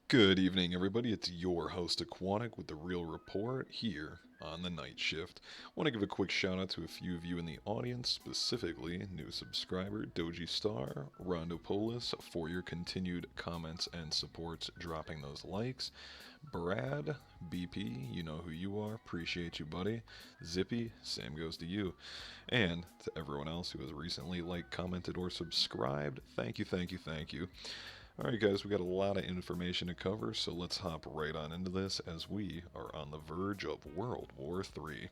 Good evening, everybody. It's your host, Aquatic, with the Real Report here on the night shift. Want to give a quick shout out to a few of you in the audience, specifically new subscriber Doji Star, Rondo Polis, for your continued comments and supports, dropping those likes. Brad, BP, you know who you are. Appreciate you, buddy. Zippy, same goes to you. And to everyone else who has recently liked, commented, or subscribed, thank you, thank you, thank you. Alright, guys, we got a lot of information to cover, so let's hop right on into this as we are on the verge of World War III.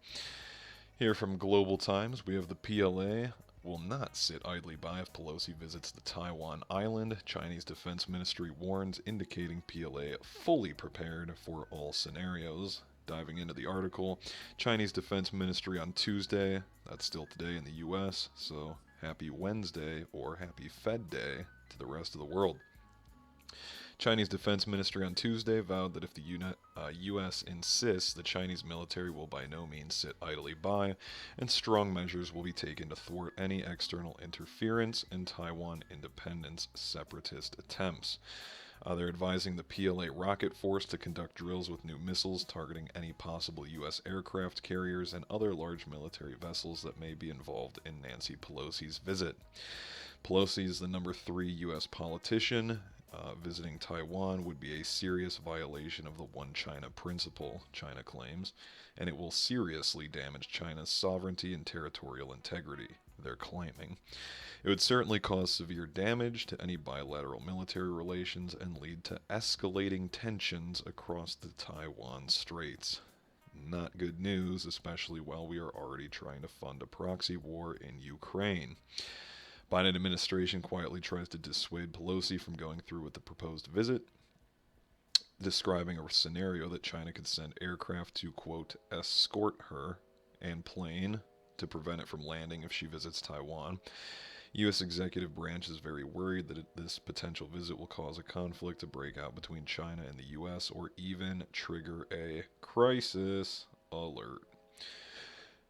Here from Global Times, we have the PLA will not sit idly by if Pelosi visits the Taiwan island. Chinese Defense Ministry warns, indicating PLA fully prepared for all scenarios. Diving into the article, Chinese Defense Ministry on Tuesday, that's still today in the US, so happy Wednesday or happy Fed Day to the rest of the world. Chinese Defense Ministry on Tuesday vowed that if the U.S. insists, the Chinese military will by no means sit idly by, and strong measures will be taken to thwart any external interference in Taiwan independence separatist attempts. They're advising the PLA rocket force to conduct drills with new missiles targeting any possible U.S. aircraft carriers and other large military vessels that may be involved in Nancy Pelosi's visit. Pelosi is the number 3 U.S. politician. Visiting Taiwan would be a serious violation of the One China principle, China claims, and it will seriously damage China's sovereignty and territorial integrity, they're claiming. It would certainly cause severe damage to any bilateral military relations and lead to escalating tensions across the Taiwan Straits. Not good news, especially while we are already trying to fund a proxy war in Ukraine. Biden administration quietly tries to dissuade Pelosi from going through with the proposed visit, describing a scenario that China could send aircraft to, quote, escort her and plane to prevent it from landing if she visits Taiwan. U.S. executive branch is very worried that this potential visit will cause a conflict to break out between China and the U.S. or even trigger a crisis alert.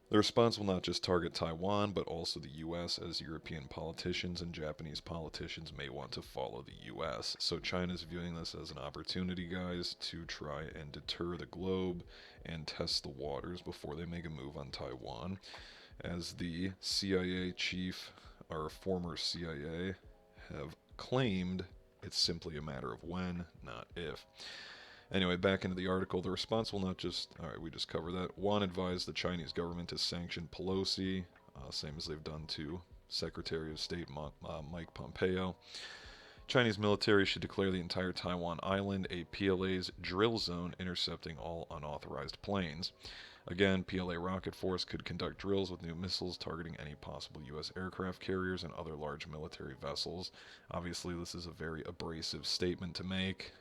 The response will not just target Taiwan, but also the U.S., as European politicians and Japanese politicians may want to follow the U.S. So China's viewing this as an opportunity, guys, to try and deter the globe and test the waters before they make a move on Taiwan. As the CIA chief, or former CIA, have claimed, it's simply a matter of when, not if. Anyway, back into the article. The response will not just... Alright, we just covered that. One advised the Chinese government to sanction Pelosi, same as they've done to Secretary of State Mike Pompeo. Chinese military should declare the entire Taiwan island a PLA's drill zone, intercepting all unauthorized planes. Again, PLA rocket force could conduct drills with new missiles targeting any possible U.S. aircraft carriers and other large military vessels. Obviously, this is a very abrasive statement to make,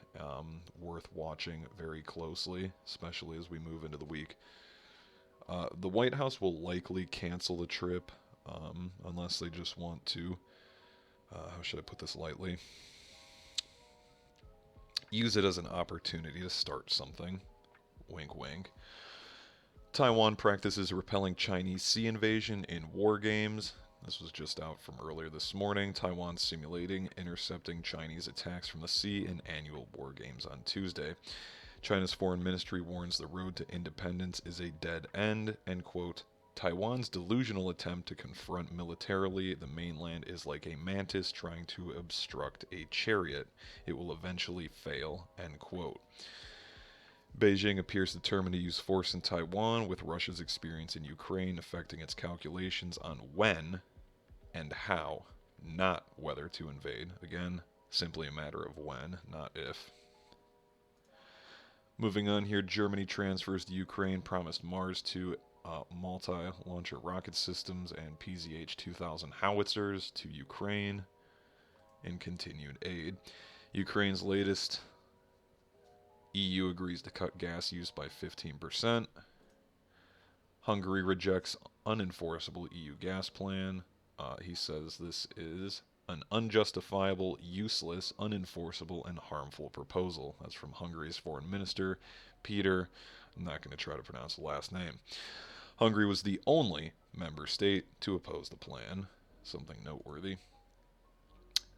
worth watching very closely, especially as we move into the week. The White House will likely cancel the trip, unless they just want to, how should I put this lightly, use it as an opportunity to start something. Wink, wink. Taiwan practices repelling Chinese sea invasion in war games. This was just out from earlier this morning. Taiwan simulating intercepting Chinese attacks from the sea in annual war games on Tuesday. China's foreign ministry warns the road to independence is a dead end, and quote, Taiwan's delusional attempt to confront militarily the mainland is like a mantis trying to obstruct a chariot. It will eventually fail, end quote. Beijing appears determined to use force in Taiwan, with Russia's experience in Ukraine affecting its calculations on when and how, not whether to invade. Again, simply a matter of when, not if. Moving on here, Germany transfers to Ukraine promised Mars 2 multi-launcher rocket systems and PZH-2000 howitzers to Ukraine in continued aid. Ukraine's latest... EU agrees to cut gas use by 15%. Hungary rejects unenforceable EU gas plan. He says this is an unjustifiable, useless, unenforceable, and harmful proposal. That's from Hungary's foreign minister, Peter. I'm not going to try to pronounce the last name. Hungary was the only member state to oppose the plan. Something noteworthy.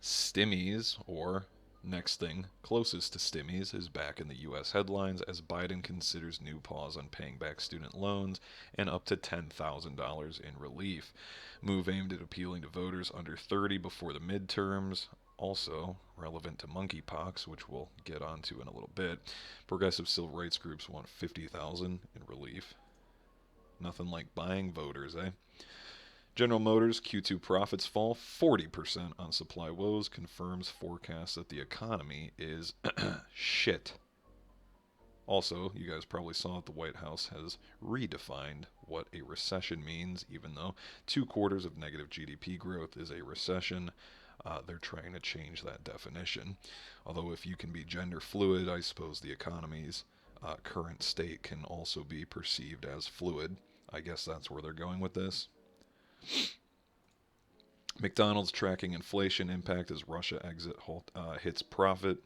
Stimmies, or Next thing, closest to stimmies, is back in the U.S. headlines as Biden considers new pause on paying back student loans and up to $10,000 in relief. Move aimed at appealing to voters under 30 before the midterms. Also relevant to monkeypox, which we'll get onto in a little bit. Progressive civil rights groups want $50,000 in relief. Nothing like buying voters, eh? General Motors Q2 profits fall 40% on supply woes, confirms forecasts that the economy is shit. Also, you guys probably saw that the White House has redefined what a recession means, even though 2 quarters of negative GDP growth is a recession. They're trying to change that definition. Although if you can be gender fluid, I suppose the economy's current state can also be perceived as fluid. I guess that's where they're going with this. McDonald's tracking inflation impact as Russia exit hits profit.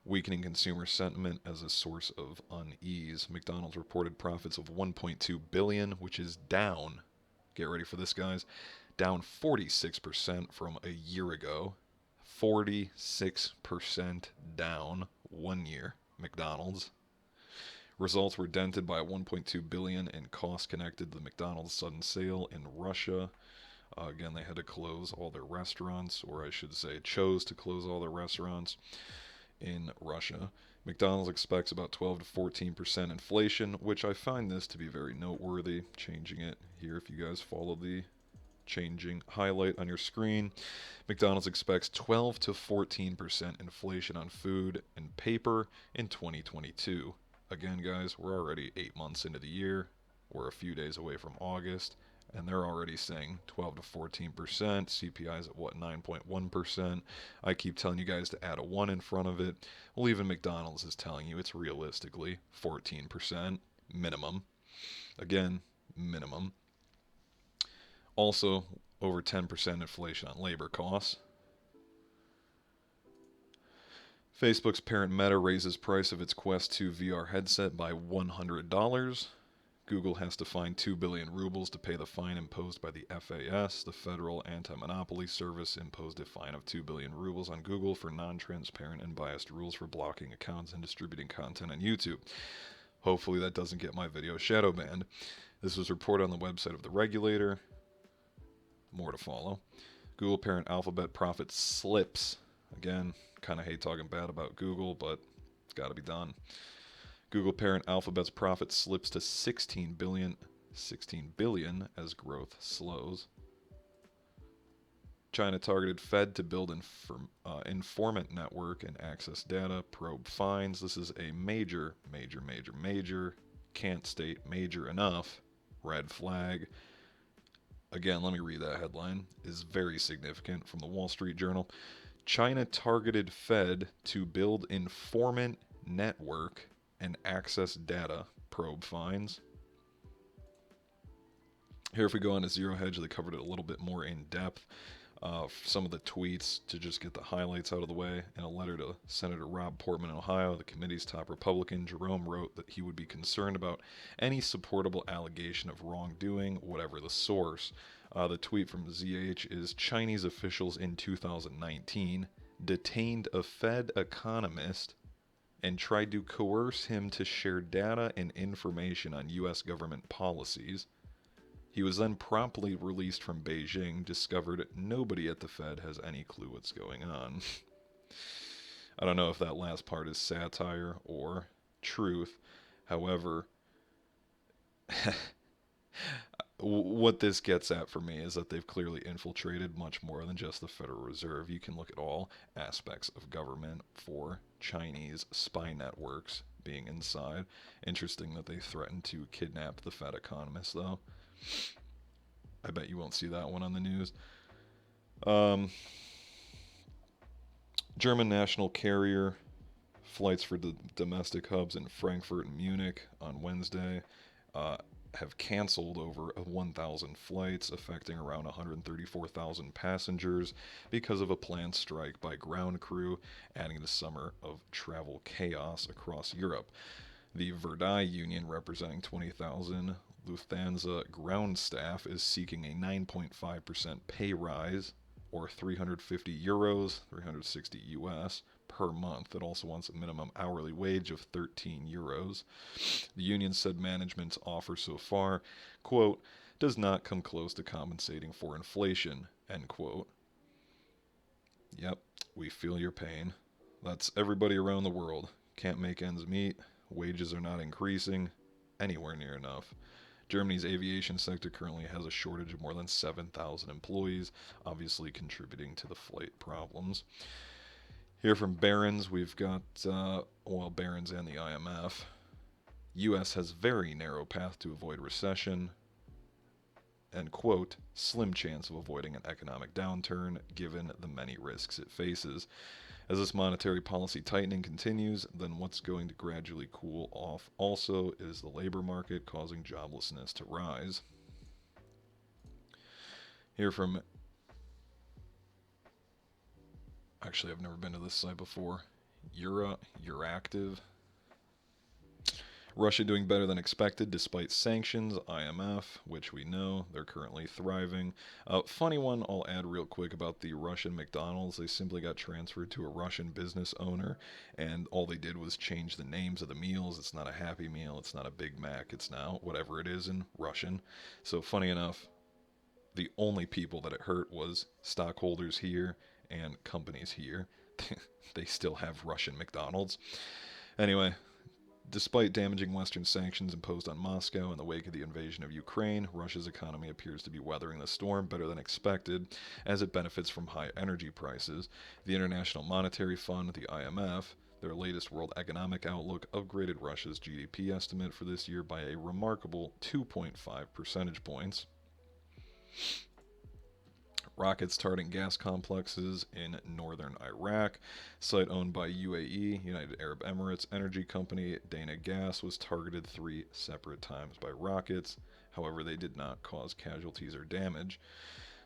Weakening consumer sentiment as a source of unease. McDonald's reported profits of $1.2 billion, which is down. Get ready for this, guys. Down 46% from a year ago. 46% down 1 year. McDonald's. Results were dented by $1.2 billion in costs connected to the McDonald's sudden sale in Russia. Again, they had to close all their restaurants, or I should say chose to close all their restaurants in Russia. McDonald's expects about 12 to 14% inflation, which I find this to be very noteworthy. Changing it here if you guys follow the changing highlight on your screen. McDonald's expects 12 to 14% inflation on food and paper in 2022. Again, guys, we're already 8 months into the year. We're a few days away from August, and they're already saying 12 to 14%. CPI's at what, 9.1%. I keep telling you guys to add a 1 in front of it. Well, even McDonald's is telling you it's realistically 14% minimum. Again, minimum. Also, over 10% inflation on labor costs. Facebook's parent Meta raises price of its Quest 2 VR headset by $100. Google has to find 2 billion rubles to pay the fine imposed by the FAS. The Federal Anti-Monopoly Service imposed a fine of 2 billion rubles on Google for non-transparent and biased rules for blocking accounts and distributing content on YouTube. Hopefully that doesn't get my video shadow banned. This was reported on the website of the regulator. More to follow. Google parent Alphabet profit slips. Again, kind of hate talking bad about Google, but it's got to be done. Google parent Alphabet's profit slips to 16 billion as growth slows. China targeted Fed to build informant network and access data, probe fines. This is a major, can't state major enough, red flag. Again, let me read that headline. Is very significant from the Wall Street Journal. China targeted Fed to build informant network and access data, probe fines. Here, if we go on to Zero Hedge, they covered it a little bit more in depth. Some of the tweets, to just get the highlights out of the way. In a letter to Senator Rob Portman in Ohio, the committee's top Republican, Jerome, wrote that he would be concerned about any supportable allegation of wrongdoing, whatever the source. The tweet from ZH is, Chinese officials in 2019 detained a Fed economist and tried to coerce him to share data and information on U.S. government policies. He was then promptly released from Beijing, discovered nobody at the Fed has any clue what's going on. I don't know if that last part is satire or truth. However, what this gets at for me is that they've clearly infiltrated much more than just the Federal Reserve. You can look at all aspects of government for Chinese spy networks being inside. Interesting that they threatened to kidnap the Fed economist, though. I bet you won't see that one on the news. German national carrier flights for the domestic hubs in Frankfurt and Munich on Wednesday have canceled over 1,000 flights, affecting around 134,000 passengers because of a planned strike by ground crew, adding to summer of travel chaos across Europe. The Verdi union, representing 20,000 Lufthansa ground staff, is seeking a 9.5% pay rise, or €350, 360 US, per month. It also wants a minimum hourly wage of 13 euros. The union said management's offer so far, quote, does not come close to compensating for inflation, end quote. Yep, we feel your pain. That's everybody around the world. Can't make ends meet. Wages are not increasing anywhere near enough. Germany's aviation sector currently has a shortage of more than 7,000 employees, obviously contributing to the flight problems. Here from Barron's, we've got, Barron's and the IMF. U.S. has very narrow path to avoid recession, and, quote, slim chance of avoiding an economic downturn given the many risks it faces. As this monetary policy tightening continues, then what's going to gradually cool off also is the labor market, causing joblessness to rise. Here from, actually I've never been to this site before, Euractiv. Russia doing better than expected despite sanctions. IMF, which we know, they're currently thriving. Funny one I'll add real quick about the Russian McDonald's. They simply got transferred to a Russian business owner, and all they did was change the names of the meals. It's not a Happy Meal, it's not a Big Mac, it's now whatever it is in Russian. So funny enough, the only people that it hurt was stockholders here and companies here. They still have Russian McDonald's. Anyway, despite damaging Western sanctions imposed on Moscow in the wake of the invasion of Ukraine, Russia's economy appears to be weathering the storm better than expected, as it benefits from high energy prices. The International Monetary Fund, the IMF, their latest World Economic Outlook, upgraded Russia's GDP estimate for this year by a remarkable 2.5 percentage points. Rockets targeting gas complexes in northern Iraq. Site owned by UAE, United Arab Emirates energy company Dana Gas, was targeted 3 separate times by rockets. However, they did not cause casualties or damage.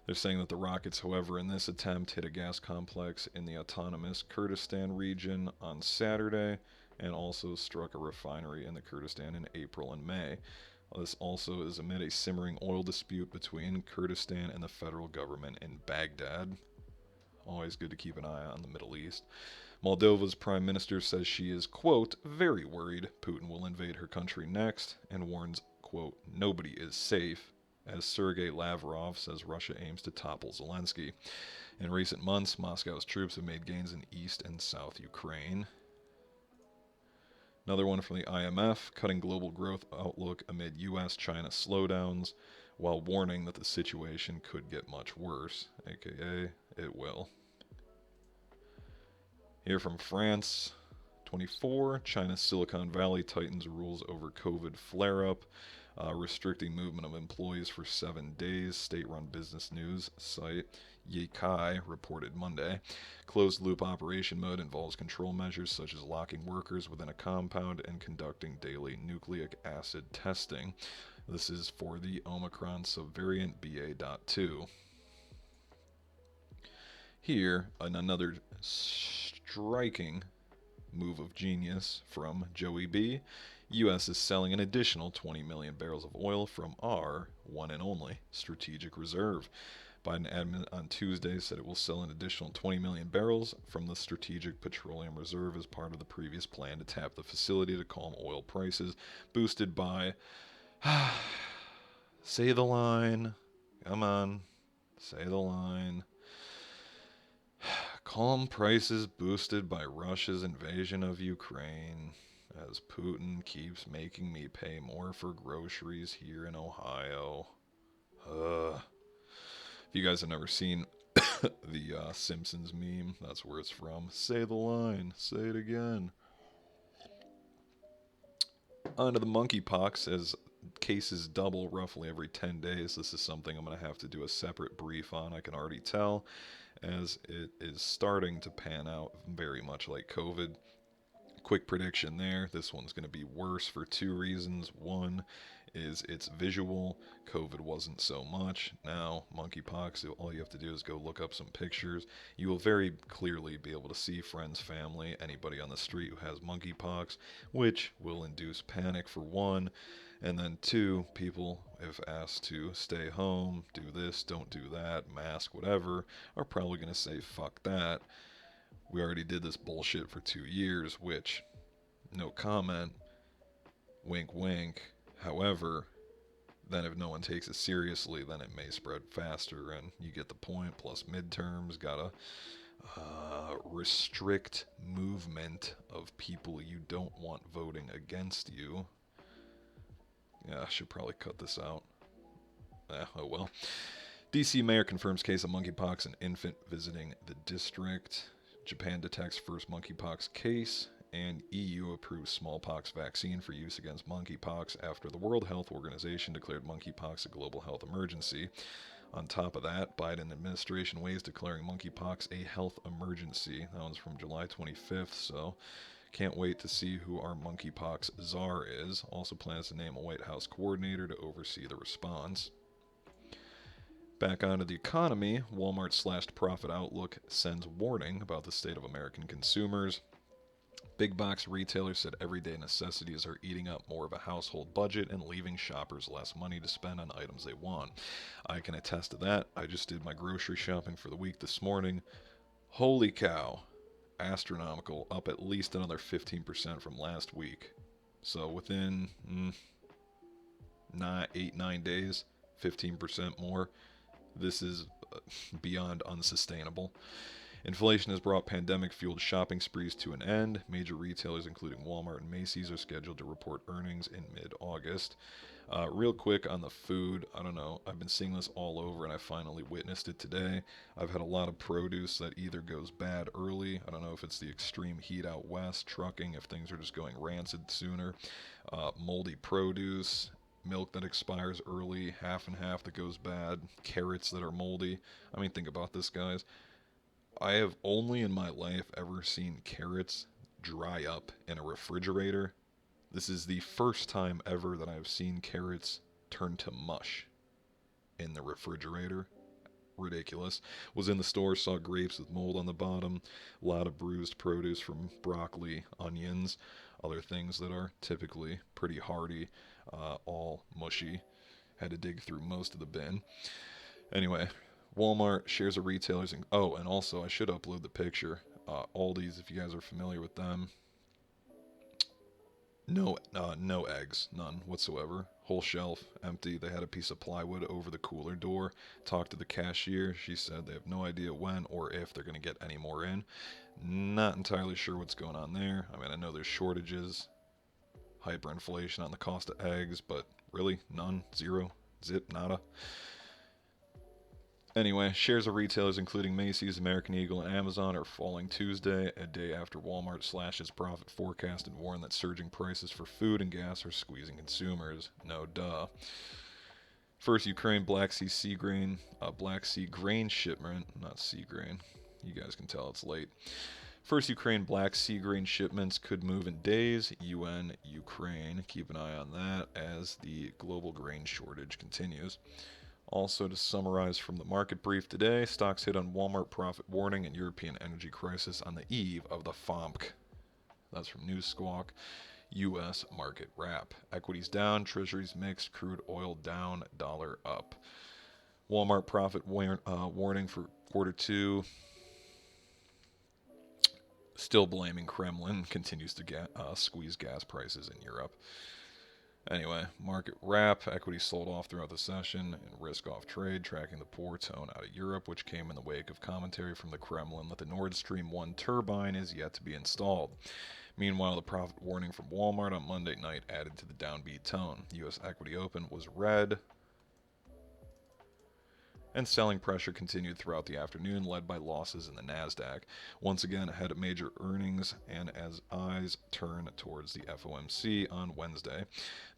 They're saying that the rockets, however, in this attempt hit a gas complex in the autonomous Kurdistan region on Saturday and also struck a refinery in the Kurdistan in April and May. This also is amid a simmering oil dispute between Kurdistan and the federal government in Baghdad. Always good to keep an eye on the Middle East. Moldova's prime minister says she is, quote, very worried Putin will invade her country next, and warns, quote, nobody is safe, as Sergei Lavrov says Russia aims to topple Zelensky. In recent months, Moscow's troops have made gains in East and South Ukraine. Another one from the IMF, cutting global growth outlook amid U.S.-China slowdowns, while warning that the situation could get much worse, aka it will. Here from France, 24, China's Silicon Valley tightens rules over COVID flare-up, restricting movement of employees for 7 days, state-run business news site Yikai reported Monday. Closed-loop operation mode involves control measures such as locking workers within a compound and conducting daily nucleic acid testing. This is for the Omicron subvariant BA.2. Here, another striking move of genius from Joey B. U.S. is selling an additional 20 million barrels of oil from our one and only strategic reserve. Biden admin on Tuesday said it will sell an additional 20 million barrels from the Strategic Petroleum Reserve as part of the previous plan to tap the facility to calm oil prices, boosted by, say the line, come on, say the line. Calm prices boosted by Russia's invasion of Ukraine, as Putin keeps making me pay more for groceries here in Ohio. If you guys have never seen the Simpsons meme, that's where it's from. Say the line, say it again. On to the monkeypox, as cases double roughly every 10 days. This is something I'm going to have to do a separate brief on, I can already tell, as it is starting to pan out very much like COVID. Quick prediction there, this one's going to be worse for 2 reasons. One is it's visual. COVID wasn't so much. Now, monkeypox, all you have to do is go look up some pictures. You will very clearly be able to see friends, family, anybody on the street who has monkeypox, which will induce panic for 1. And then 2, people, if asked to stay home, do this, don't do that, mask, whatever, are probably going to say, fuck that. We already did this bullshit for 2 years, which, no comment, wink wink. However, then if no one takes it seriously, then it may spread faster, and you get the point. Plus midterms, gotta restrict movement of people you don't want voting against you. Yeah, I should probably cut this out. Oh well. DC mayor confirms case of monkeypox in infant visiting the district. Japan detects first monkeypox case. And EU approves smallpox vaccine for use against monkeypox after the World Health Organization declared monkeypox a global health emergency. On top of that, Biden administration weighs declaring monkeypox a health emergency. That one's from July 25th, so can't wait to see who our monkeypox czar is. Also plans to name a White House coordinator to oversee the response. Back onto the economy, Walmart slashed profit outlook sends warning about the state of American consumers. Big box retailers said everyday necessities are eating up more of a household budget and leaving shoppers less money to spend on items they want. I can attest to that. I just did my grocery shopping for the week this morning. Holy cow. Astronomical. Up at least another 15% from last week. So within 8-9 days, 15% more. This is beyond unsustainable. Inflation has brought pandemic-fueled shopping sprees to an end. Major retailers, including Walmart and Macy's, are scheduled to report earnings in mid-August. Real quick on the food, I don't know, I've been seeing this all over and I finally witnessed it today. I've had a lot of produce that either goes bad early, I don't know if it's the extreme heat out west, trucking, if things are just going rancid sooner, moldy produce, milk that expires early, half and half that goes bad, carrots that are moldy. I mean, think about this, guys. I have only in my life ever seen carrots dry up in a refrigerator. This is the first time ever that I've seen carrots turn to mush in the refrigerator. Ridiculous. Was in the store, saw grapes with mold on the bottom, a lot of bruised produce from broccoli, onions, other things that are typically pretty hardy, all mushy. Had to dig through most of the bin. Anyway, Walmart shares of retailers. And also I should upload the picture. Aldi's, if you guys are familiar with them. No eggs, none whatsoever. Whole shelf empty. They had a piece of plywood over the cooler door. Talked to the cashier. She said they have no idea when or if they're going to get any more in. Not entirely sure what's going on there. I mean, I know there's shortages, hyperinflation on the cost of eggs, but really none, zero, zip, nada. Anyway, shares of retailers including Macy's, American Eagle, and Amazon are falling Tuesday, a day after Walmart slashed its profit forecast and warned that surging prices for food and gas are squeezing consumers. No duh. First, Ukraine Black Sea grain shipment, not sea grain. You guys can tell it's late. First, Ukraine Black Sea grain shipments could move in days. UN, Ukraine. Keep an eye on that as the global grain shortage continues. Also, to summarize from the market brief today, stocks hit on Walmart profit warning and European energy crisis on the eve of the FOMC. That's from News Squawk. U.S. market wrap. Equities down, treasuries mixed, crude oil down, dollar up. Walmart profit warning for quarter two. Still blaming Kremlin, continues to squeeze gas prices in Europe. Anyway, market wrap. Equities sold off throughout the session and risk off trade, tracking the poor tone out of Europe, which came in the wake of commentary from the Kremlin that the Nord Stream 1 turbine is yet to be installed. Meanwhile, the profit warning from Walmart on Monday night added to the downbeat tone. U.S. equity open was red, and selling pressure continued throughout the afternoon, led by losses in the Nasdaq, once again ahead of major earnings and as eyes turn towards the FOMC on Wednesday.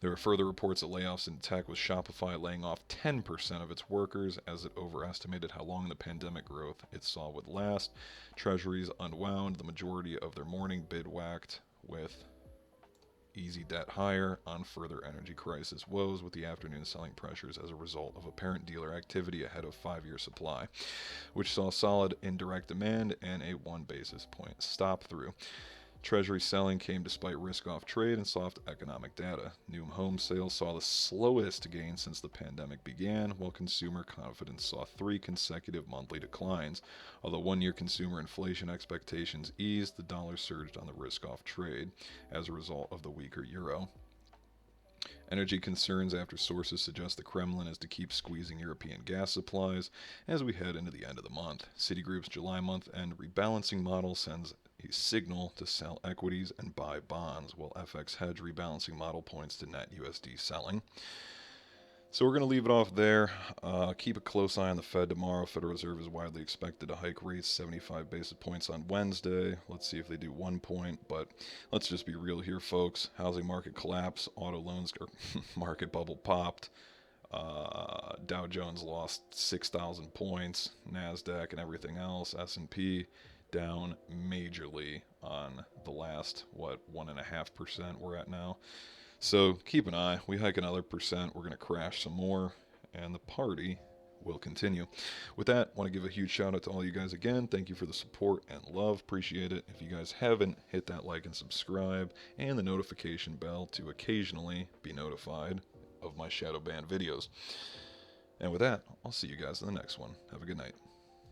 There were further reports of layoffs in tech, with Shopify laying off 10% of its workers as it overestimated how long the pandemic growth it saw would last. Treasuries unwound the majority of their morning bid whacked with easy debt higher on further energy crisis woes, with the afternoon selling pressures as a result of apparent dealer activity ahead of 5-year supply, which saw solid indirect demand and a 1 basis point stop through. Treasury selling came despite risk-off trade and soft economic data. New home sales saw the slowest gain since the pandemic began, while consumer confidence saw 3 consecutive monthly declines. Although one-year consumer inflation expectations eased, the dollar surged on the risk-off trade as a result of the weaker euro. Energy concerns after sources suggest the Kremlin is to keep squeezing European gas supplies as we head into the end of the month. Citigroup's July month-end rebalancing model sends a signal to sell equities and buy bonds, while FX hedge rebalancing model points to net USD selling. So we're going to leave it off there. Keep a close eye on the Fed tomorrow. Federal Reserve is widely expected to hike rates 75 basis points on Wednesday. Let's see if they do 1 point, but let's just be real here, folks. Housing market collapse, auto loans market bubble popped. Dow Jones lost 6,000 points, NASDAQ and everything else. S&P down majorly on the last, 1.5% we're at now. So keep an eye. We hike another percent. We're going to crash some more, and the party will continue. With that, I want to give a huge shout out to all you guys again. Thank you for the support and love. Appreciate it. If you guys haven't, hit that like and subscribe and the notification bell to occasionally be notified of my shadow banned videos. And with that, I'll see you guys in the next one. Have a good night.